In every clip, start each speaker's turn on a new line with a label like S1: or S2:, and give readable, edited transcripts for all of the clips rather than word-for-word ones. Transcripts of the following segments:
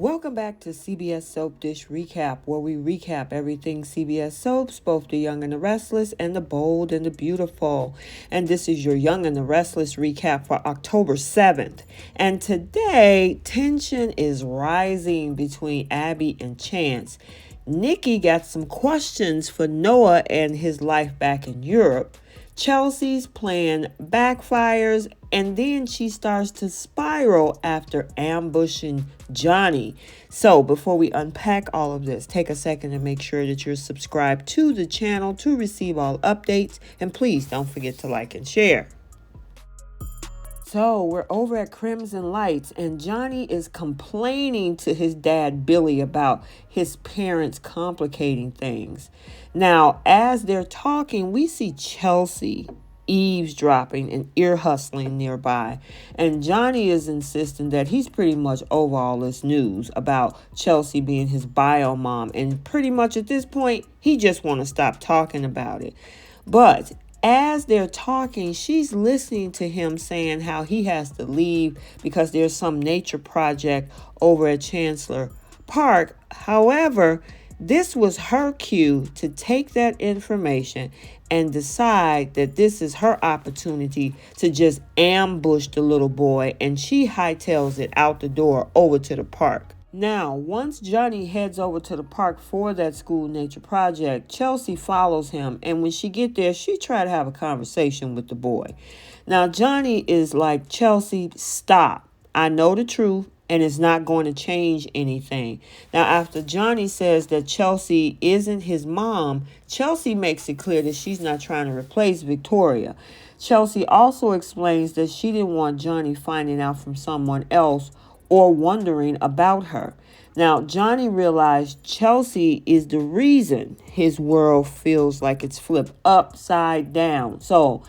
S1: Welcome back to CBS Soap Dish Recap, where we recap everything CBS soaps, both the young and the restless, and the bold and the beautiful. And this is your Young and the Restless recap for October 7th. And today, tension is rising between Abby and Chance. Nikki got some questions for Noah and his life back in Europe. Chelsea's plan backfires, and then she starts to spiral after ambushing Johnny. So before we unpack all of this, take a second and make sure that you're subscribed to the channel to receive all updates. And please don't forget to like and share. So we're over at Crimson Lights, and Johnny is complaining to his dad, Billy, about his parents complicating things. Now, as they're talking, we see Chelsea eavesdropping and ear hustling nearby. And Johnny is insisting that he's pretty much over all this news about Chelsea being his bio mom. And pretty much at this point, he just want to stop talking about it. But as they're talking, she's listening to him saying how he has to leave because there's some nature project over at Chancellor Park. However, this was her cue to take that information and decide that this is her opportunity to just ambush the little boy, and she hightails it out the door over to the park. Now, once Johnny heads over to the park for that school nature project, Chelsea follows him, and when she get there, she try to have a conversation with the boy. Now, Johnny is like, Chelsea, stop. I know the truth, and it's not going to change anything. Now, after Johnny says that Chelsea isn't his mom, Chelsea makes it clear that she's not trying to replace Victoria. Chelsea also explains that she didn't want Johnny finding out from someone else or wondering about her. Now, Johnny realized Chelsea is the reason his world feels like it's flipped upside down. So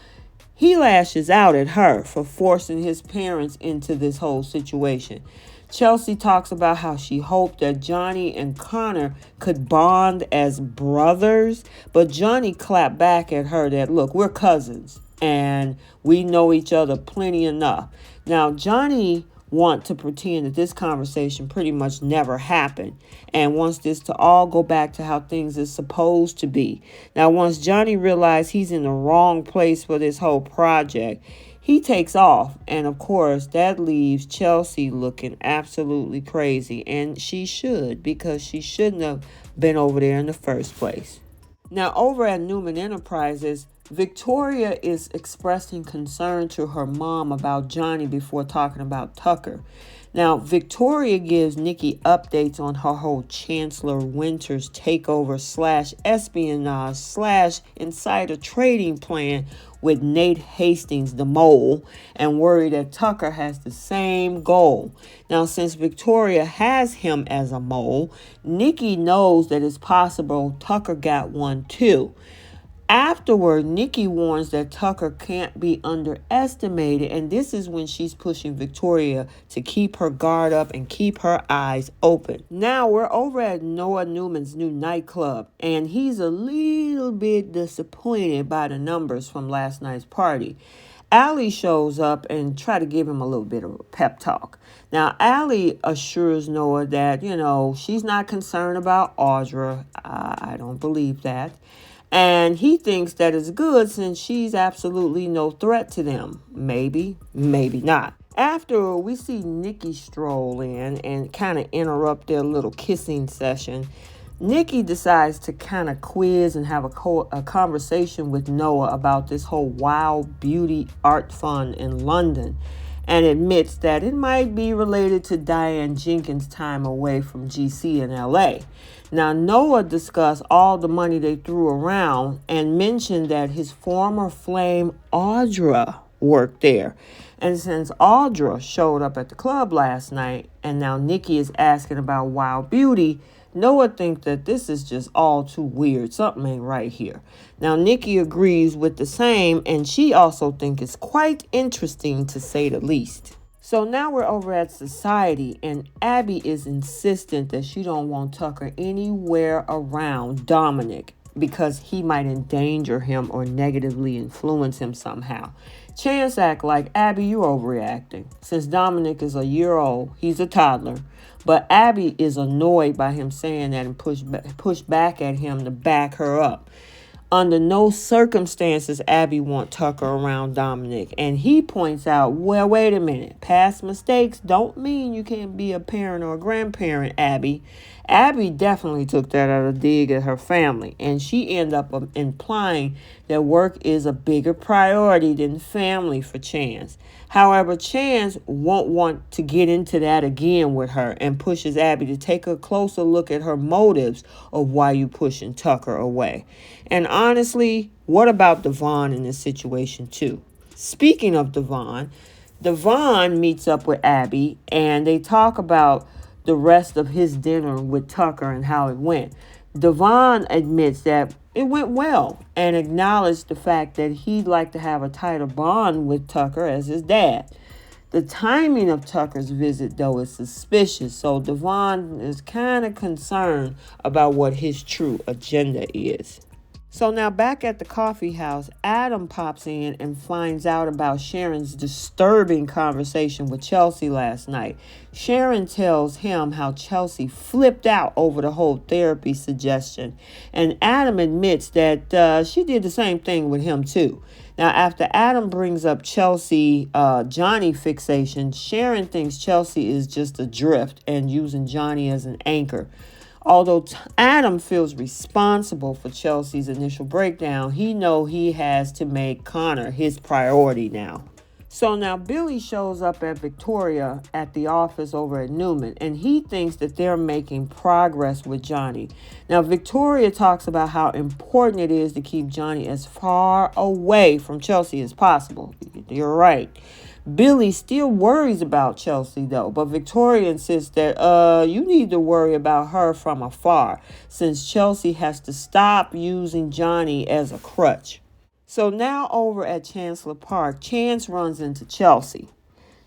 S1: he lashes out at her for forcing his parents into this whole situation. Chelsea talks about how she hoped that Johnny and Connor could bond as brothers, but Johnny clapped back at her that, look, we're cousins and we know each other plenty enough. Now, Johnny want to pretend that this conversation pretty much never happened and wants this to all go back to how things is supposed to be. Now, once Johnny realized he's in the wrong place for this whole project, he takes off, and of course that leaves Chelsea looking absolutely crazy, and she should, because she shouldn't have been over there in the first place. Now, over at Newman Enterprises, Victoria is expressing concern to her mom about Johnny before talking about Tucker. Now, Victoria gives Nikki updates on her whole Chancellor Winters takeover / espionage / insider trading plan with Nate Hastings, the mole, and worry that Tucker has the same goal. Now, since Victoria has him as a mole, Nikki knows that it's possible Tucker got one too. Afterward, Nikki warns that Tucker can't be underestimated, and this is when she's pushing Victoria to keep her guard up and keep her eyes open. Now, we're over at Noah Newman's new nightclub, and he's a little bit disappointed by the numbers from last night's party. Allie shows up and try to give him a little bit of a pep talk. Now, Allie assures Noah that, she's not concerned about Audra. I don't believe that. And he thinks that it's good since she's absolutely no threat to them. Maybe, maybe not. After, we see Nikki stroll in and kind of interrupt their little kissing session. Nikki decides to kind of quiz and have a conversation with Noah about this whole wild beauty art fund in London, and admits that it might be related to Diane Jenkins' time away from GC in LA. Now, Noah discussed all the money they threw around and mentioned that his former flame, Audra, worked there. And since Audra showed up at the club last night, and now Nikki is asking about Wild Beauty, Noah thinks that this is just all too weird. Something ain't right here. Now, Nikki agrees with the same, and she also thinks it's quite interesting, to say the least. So now we're over at Society, and Abby is insistent that she don't want Tucker anywhere around Dominic because he might endanger him or negatively influence him somehow. Chance act like, Abby, you overreacting. Since Dominic is a year old, he's a toddler. But Abby is annoyed by him saying that and push back at him to back her up. Under no circumstances Abby want Tucker around Dominic. And he points out, well, wait a minute. Past mistakes don't mean you can't be a parent or a grandparent, Abby. Abby definitely took that as a dig at her family. And she ended up implying that work is a bigger priority than family for Chance. However, Chance won't want to get into that again with her and pushes Abby to take a closer look at her motives of why you pushing Tucker away. And honestly, what about Devon in this situation too? Speaking of Devon meets up with Abby and they talk about the rest of his dinner with Tucker and how it went. Devon admits that it went well and acknowledged the fact that he'd like to have a tighter bond with Tucker as his dad. The timing of Tucker's visit, though, is suspicious, so Devon is kind of concerned about what his true agenda is. So now back at the coffee house, Adam pops in and finds out about Sharon's disturbing conversation with Chelsea last night. Sharon tells him how Chelsea flipped out over the whole therapy suggestion. And Adam admits that she did the same thing with him too. Now, after Adam brings up Chelsea, Johnny fixation, Sharon thinks Chelsea is just adrift and using Johnny as an anchor. Although Adam feels responsible for Chelsea's initial breakdown, he knows he has to make Connor his priority now. So now Billy shows up at Victoria at the office over at Newman, and he thinks that they're making progress with Johnny. Now Victoria talks about how important it is to keep Johnny as far away from Chelsea as possible. You're right. Billy still worries about Chelsea though, but Victoria insists that you need to worry about her from afar, since Chelsea has to stop using Johnny as a crutch. So now over at Chancellor Park, Chance runs into Chelsea.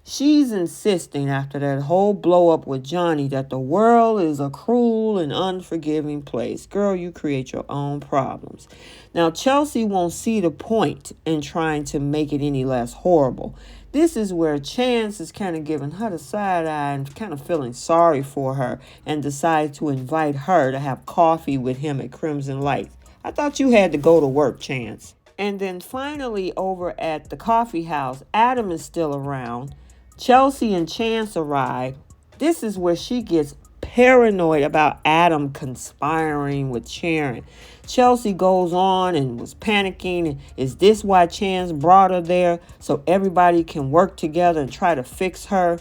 S1: She's insisting after that whole blow up with Johnny that the world is a cruel and unforgiving place. Girl, you create your own problems. Now Chelsea won't see the point in trying to make it any less horrible. This is where Chance is kind of giving her the side eye and kind of feeling sorry for her and decides to invite her to have coffee with him at Crimson Lights. I thought you had to go to work, Chance. And then finally over at the coffee house, Adam is still around. Chelsea and Chance arrive. This is where she gets paranoid about Adam conspiring with Sharon. Chelsea goes on and was panicking. Is this why Chance brought her there? So everybody can work together and try to fix her?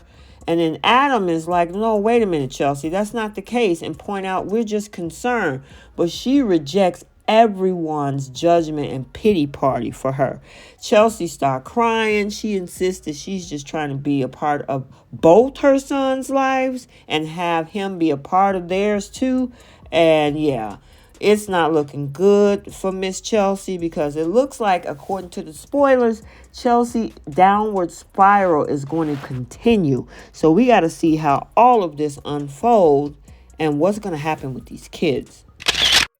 S1: And then Adam is like, no, wait a minute, Chelsea, that's not the case. And point out, we're just concerned. But she rejects everyone's judgment and pity party for her. Chelsea starts crying. She insists that she's just trying to be a part of both her sons' lives and have him be a part of theirs too. And yeah, it's not looking good for Miss Chelsea because it looks like, according to the spoilers, Chelsea's downward spiral is going to continue. So we got to see how all of this unfolds and what's going to happen with these kids.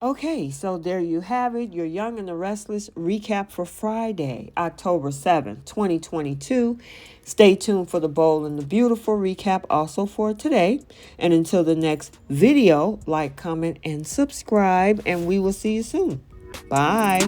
S1: Okay, so there you have it, your Young and the Restless recap for Friday, October 7th, 2022. Stay tuned for the Bold and the Beautiful recap also for today. And until the next video, like, comment, and subscribe, and we will see you soon. Bye.